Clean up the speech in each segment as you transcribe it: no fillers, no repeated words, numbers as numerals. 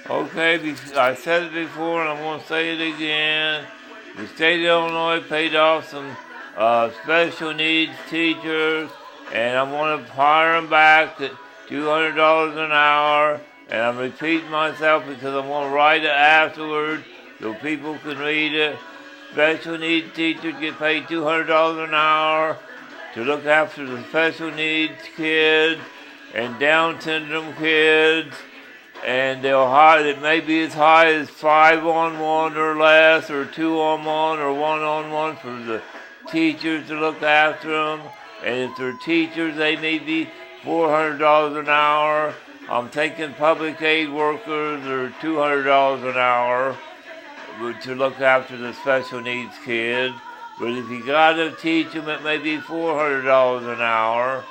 Okay, I said it before and I'm going to say it again. The state of Illinois paid off some special needs teachers, and I'm going to hire them back at $200 an hour. And I'm repeating myself because I'm going to write it afterwards so people can read it. Special needs teachers get paid $200 an hour to look after the special needs kids and Down syndrome kids. And they'll hire, it may be as high as 5-on-1 or less, or 2-on-1 or 1-on-1 for the teachers to look after them. And if they're teachers, they may be $400 an hour. I'm thinking public aid workers are $200 an hour to look after the special needs kids. But if you gotta teach them, it may be $400 an hour.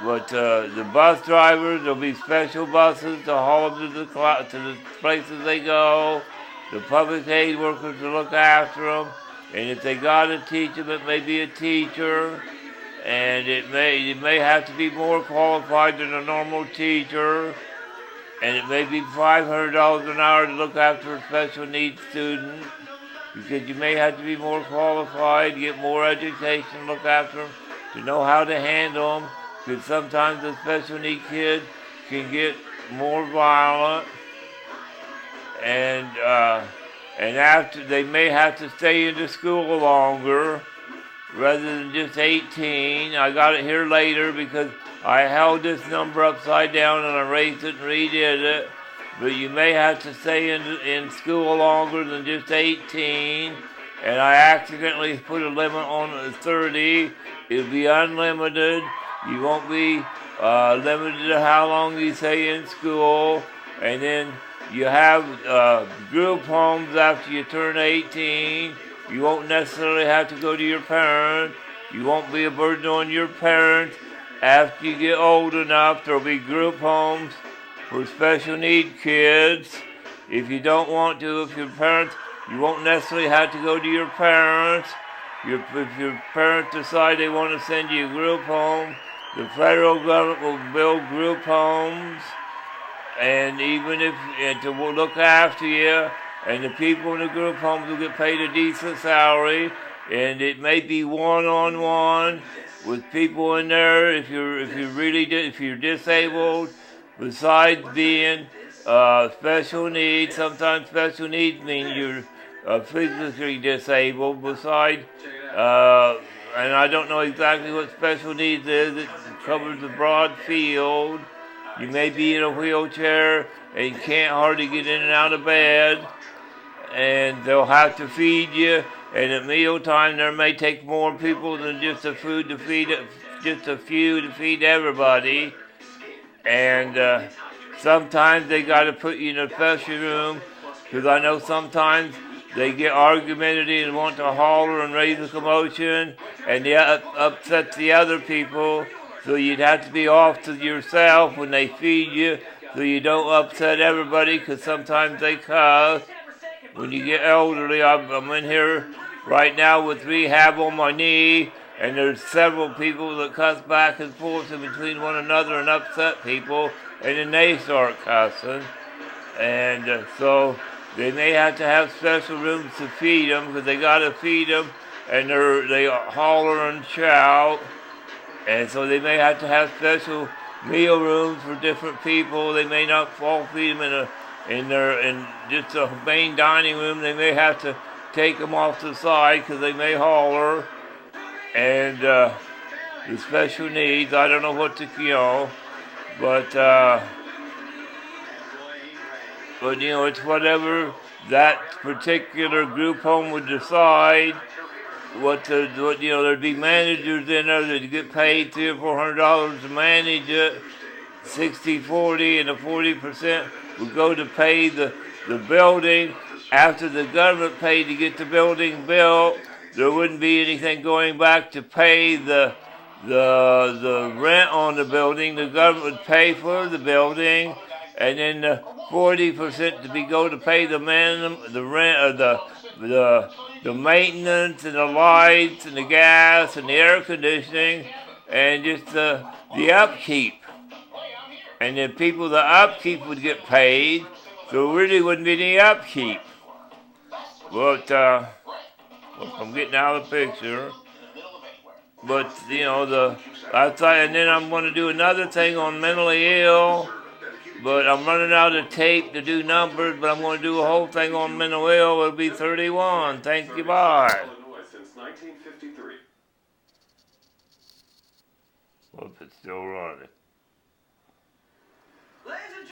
But the bus drivers, there'll be special buses to haul them to the places they go. The public aid workers to look after them. And if they gotta teach them, it may be a teacher. And it may have to be more qualified than a normal teacher. And it may be $500 an hour to look after a special needs student. Because you may have to be more qualified, get more education, look after them, to know how to handle them. Because sometimes a special need kid can get more violent, and after they may have to stay into school longer rather than just 18. I got it here later because I held this number upside down and I raised it and redid it. But you may have to stay in school longer than just 18. And I accidentally put a limit on 30. It'll be unlimited. You won't be limited to how long you stay in school. And then you have group homes after you turn 18. You won't necessarily have to go to your parents. You won't be a burden on your parents after you get old enough. There'll be group homes for special need kids. If you don't want to, if your parents, you won't necessarily have to go to your parents. If your parents decide they want to send you a group home, the federal government will build group homes, and even and to look after you, and the people in the group homes will get paid a decent salary, and it may be one-on-one with people in there if you're disabled. Besides being special needs, sometimes special needs mean you're physically disabled. Besides, and I don't know exactly what special needs is. It covers a broad field. You may be in a wheelchair and you can't hardly get in and out of bed, and they'll have to feed you. And at mealtime, there may take more people than just a few to feed everybody. And sometimes they got to put you in a special room, because I know sometimes they get argumentative and want to holler and raise a commotion, and they upset the other people. So you'd have to be off to yourself when they feed you, so you don't upset everybody, because sometimes they cuss. When you get elderly, I'm in here right now with rehab on my knee, and there's several people that cuss back and forth in between one another and upset people, and then they start cussing. And so they may have to have special rooms to feed them, because they got to feed them, and they holler and shout. And so they may have to have special meal rooms for different people. They may not all feed them in just a main dining room. They may have to take them off the side because they may holler. And the special needs, I don't know what to, but it's whatever that particular group home would decide. There'd be managers in there that get paid $300 or $400 to manage it. 60-40, and the 40% would go to pay the building. After the government paid to get the building built, there wouldn't be anything going back to pay the rent on the building. The government would pay for the building, and then the 40% go to pay the rent, or the maintenance and the lights and the gas and the air conditioning and just the upkeep. and then people, the upkeep would get paid, so really wouldn't be any upkeep. But, I'm getting out of the picture. But, I thought, and then I'm going to do another thing on mentally ill, but I'm running out of tape to do numbers, but I'm going to do a whole thing on mental ill. It'll be 31. Thank you, bye. Well, if it's still running.